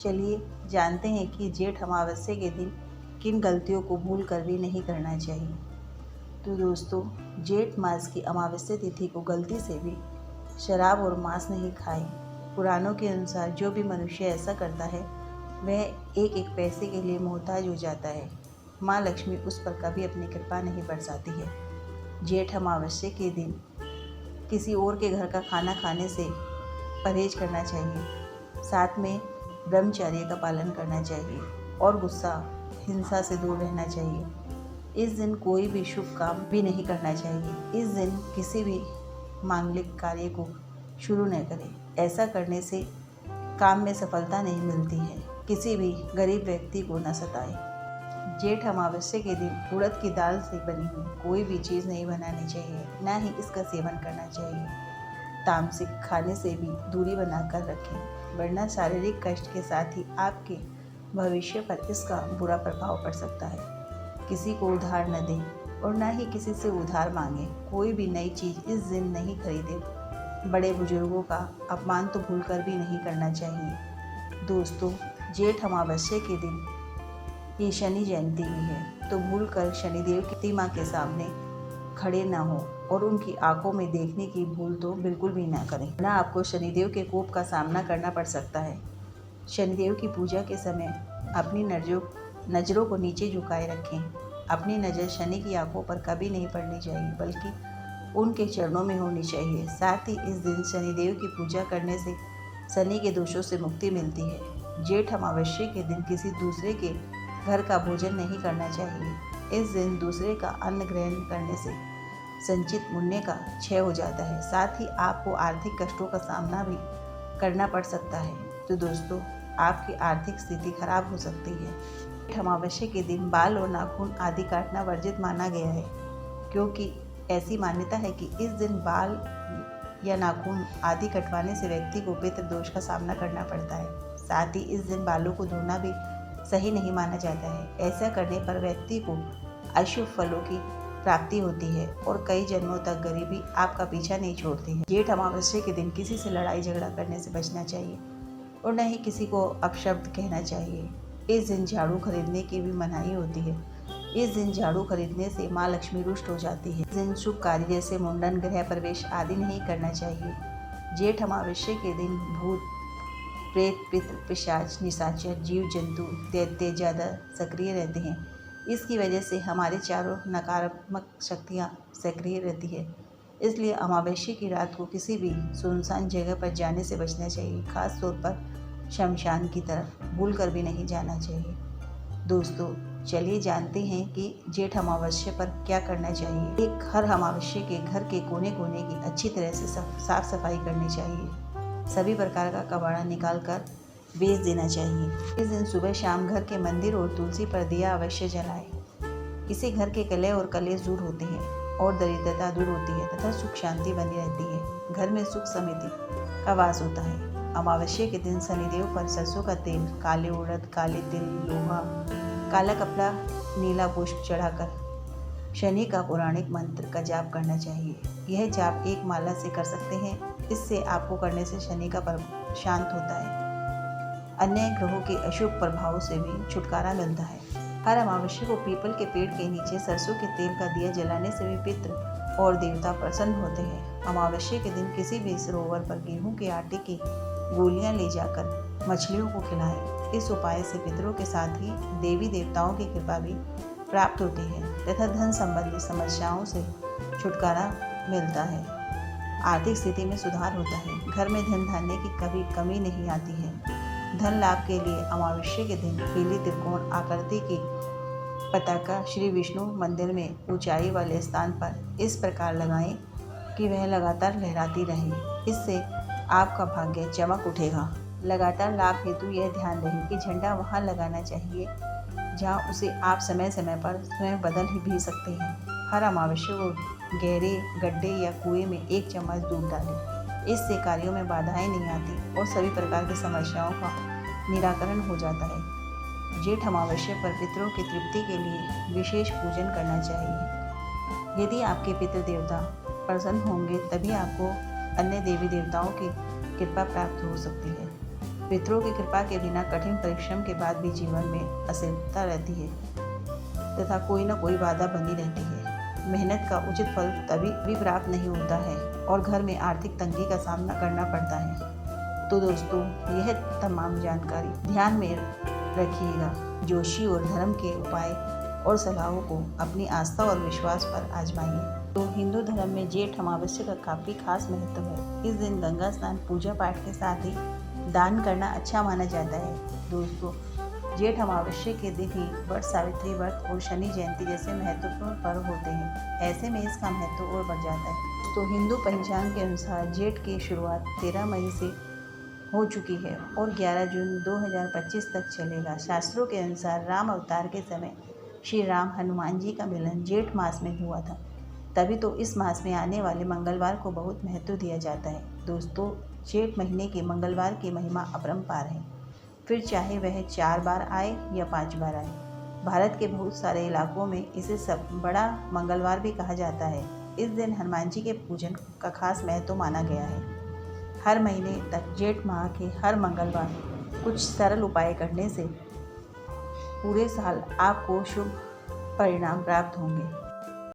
चलिए जानते हैं कि जेठ अमावस्या के दिन किन गलतियों को भूल कर भी नहीं करना चाहिए। तो दोस्तों, जेठ मास की अमावस्या तिथि को गलती से भी शराब और मांस नहीं खाएं। पुराणों के अनुसार जो भी मनुष्य ऐसा करता है वह एक एक पैसे के लिए मोहताज हो जाता है। माँ लक्ष्मी उस पर कभी अपनी कृपा नहीं बरसाती है। जेठ अमावस्या के दिन किसी और के घर का खाना खाने से परहेज करना चाहिए। साथ में ब्रह्मचर्य का पालन करना चाहिए और गुस्सा हिंसा से दूर रहना चाहिए। इस दिन कोई भी शुभ काम भी नहीं करना चाहिए। इस दिन किसी भी मांगलिक कार्य को शुरू न करें। ऐसा करने से काम में सफलता नहीं मिलती है। किसी भी गरीब व्यक्ति को न सताएं। जेठ अमावस्या के दिन उड़द की दाल से बनी हुई कोई भी चीज़ नहीं बनानी चाहिए, ना ही इसका सेवन करना चाहिए। तामसिक खाने से भी दूरी बनाकर रखें, वरना शारीरिक कष्ट के साथ ही आपके भविष्य पर इसका बुरा प्रभाव पड़ सकता है। किसी को उधार न दें और न ही किसी से उधार मांगें। कोई भी नई चीज़ इस दिन नहीं खरीदें। बड़े बुजुर्गों का अपमान तो भूलकर भी नहीं करना चाहिए। दोस्तों, जेठ अमावस्या के दिन ये शनि जयंती भी है, तो भूलकर शनिदेव की प्रतिमा के सामने खड़े न हो और उनकी आंखों में देखने की भूल तो बिल्कुल भी ना करें, वरना आपको शनिदेव के कोप का सामना करना पड़ सकता है। शनिदेव की पूजा के समय अपनी नज़रों को नीचे झुकाए रखें। अपनी नज़र शनि की आंखों पर कभी नहीं पड़नी चाहिए, बल्कि उनके चरणों में होनी चाहिए। साथ ही इस दिन शनिदेव की पूजा करने से शनि के दोषों से मुक्ति मिलती है। जेठ अमावस्या के दिन किसी दूसरे के घर का भोजन नहीं करना चाहिए। इस दिन दूसरे का अन्न ग्रहण करने से संचित पुण्य का क्षय हो जाता है। साथ ही आपको आर्थिक कष्टों का सामना भी करना पड़ सकता है। तो दोस्तों, आपकी आर्थिक स्थिति खराब हो सकती है। जेठ अमावस्या के दिन बाल और नाखून आदि काटना वर्जित माना गया है, क्योंकि ऐसी मान्यता है कि इस दिन बाल या नाखून आदि कटवाने से व्यक्ति को पितृ दोष का सामना करना पड़ता है। साथ ही इस दिन बालों को धोना भी सही नहीं माना जाता है। ऐसा करने पर व्यक्ति को अशुभ फलों की प्राप्ति होती है और कई जन्मों तक गरीबी आपका पीछा नहीं छोड़ती है। जेठ अमावस्या के दिन किसी से लड़ाई झगड़ा करने से बचना चाहिए और न ही किसी को अपशब्द कहना चाहिए। इस दिन झाड़ू खरीदने की भी मनाही होती है। इस दिन झाड़ू खरीदने से माँ लक्ष्मी रुष्ट हो जाती है। इस दिन शुभ कार्य जैसे मुंडन, गृह प्रवेश आदि नहीं करना चाहिए। जेठ अमावस्या के दिन भूत, प्रेत, पितृ, पिशाच, निशाचर, जीव जंतु, दैत्य ज़्यादा सक्रिय रहते हैं। इसकी वजह से हमारे चारों नकारात्मक शक्तियाँ सक्रिय रहती है। इसलिए अमावस्या की रात को किसी भी सुनसान जगह पर जाने से बचना चाहिए। खास तौर पर शमशान की तरफ भूल कर भी नहीं जाना चाहिए। दोस्तों, चलिए जानते हैं कि जेठ अमावस्या पर क्या करना चाहिए। हर अमावस्या के घर के कोने कोने की अच्छी तरह से साफ सफाई करनी चाहिए। सभी प्रकार का कबाड़ा निकाल कर बेच देना चाहिए। इस दिन सुबह शाम घर के मंदिर और तुलसी पर दिया अवश्य जलाएं। इससे घर के कलह और कलेश दूर होते हैं और दरिद्रता दूर होती है तथा सुख शांति बनी रहती है। घर में सुख समृद्धि का वास होता है। अमावस्या के दिन शनिदेव पर सरसों का तेल, काले उड़द, काले तिल, लोहा, काला कपड़ा, नीला पुष्प चढ़ाकर शनि का पौराणिक मंत्र का जाप करना चाहिए। यह जाप एक माला से कर सकते हैं। इससे आपको करने से शनि का प्रभाव शांत होता है। अन्य ग्रहों के अशुभ प्रभावों से भी छुटकारा मिलता है। हर अमावस्या को पीपल के पेड़ के नीचे सरसों के तेल का दिया जलाने से भी पितृ और देवता प्रसन्न होते हैं। अमावस्या के दिन किसी भी सरोवर पर गेहूं के आटे की गोलियां ले जाकर मछलियों को खिलाएं। इस उपाय से पितरों के साथ ही देवी देवताओं की कृपा भी प्राप्त होती है तथा धन संबंधी समस्याओं से छुटकारा मिलता है। आर्थिक स्थिति में सुधार होता है। घर में धन धान्य की कभी कमी नहीं आती है। धन लाभ के लिए अमावस्या के दिन पीली त्रिकोण आकृति की पताका श्री विष्णु मंदिर में ऊंचाई वाले स्थान पर इस प्रकार लगाएं कि वह लगातार लहराती रहे। इससे आपका भाग्य चमक उठेगा। लगातार लाभ हेतु यह ध्यान रहे कि झंडा वहां लगाना चाहिए जहां उसे आप समय समय पर स्वयं बदल भी सकते हैं। हर अमावस्या को गहरे गड्ढे या कुएं में 1 चम्मच दूध डालें। इससे कार्यों में बाधाएं नहीं आती और सभी प्रकार की समस्याओं का निराकरण हो जाता है। जेठ अमावस्या पर पितरों की तृप्ति के लिए विशेष पूजन करना चाहिए। यदि आपके पितृ देवता प्रसन्न होंगे तभी आपको अन्य देवी देवताओं की कृपा प्राप्त हो सकती है। पितरों की कृपा के बिना कठिन परिश्रम के बाद भी जीवन में अस्थिरता रहती है तथा कोई न कोई बाधा बनी रहती है। मेहनत का उचित फल तभी भी प्राप्त नहीं होता है और घर में आर्थिक तंगी का सामना करना पड़ता है। तो दोस्तों, यह तमाम जानकारी ध्यान में रखिएगा। ज्योतिषी और धर्म के उपाय और सलाहों को अपनी आस्था और विश्वास पर आजमाइए। तो हिंदू धर्म में जेठ अमावस्या का काफ़ी खास महत्व है। इस दिन गंगा स्नान, पूजा पाठ के साथ ही दान करना अच्छा माना जाता है। दोस्तों, जेठ अमावस्या के दिन ही वट सावित्री व्रत और शनि जयंती जैसे महत्वपूर्ण पर्व होते हैं। ऐसे में इसका महत्व और बढ़ जाता है। तो हिंदू पंचांग के अनुसार जेठ की शुरुआत 13 मई से हो चुकी है और 11 जून 2025 तक चलेगा। शास्त्रों के अनुसार राम अवतार के समय श्री राम हनुमान जी का मिलन जेठ मास में हुआ था। तभी तो इस मास में आने वाले मंगलवार को बहुत महत्व दिया जाता है। दोस्तों, जेठ महीने के मंगलवार की महिमा अपरंपार है, फिर चाहे वह 4 बार आए या 5 बार आए। भारत के बहुत सारे इलाकों में इसे सब बड़ा मंगलवार भी कहा जाता है। इस दिन हनुमान जी के पूजन का खास महत्व माना गया है। हर महीने तक जेठ माह के हर मंगलवार कुछ सरल उपाय करने से पूरे साल आपको शुभ परिणाम प्राप्त होंगे।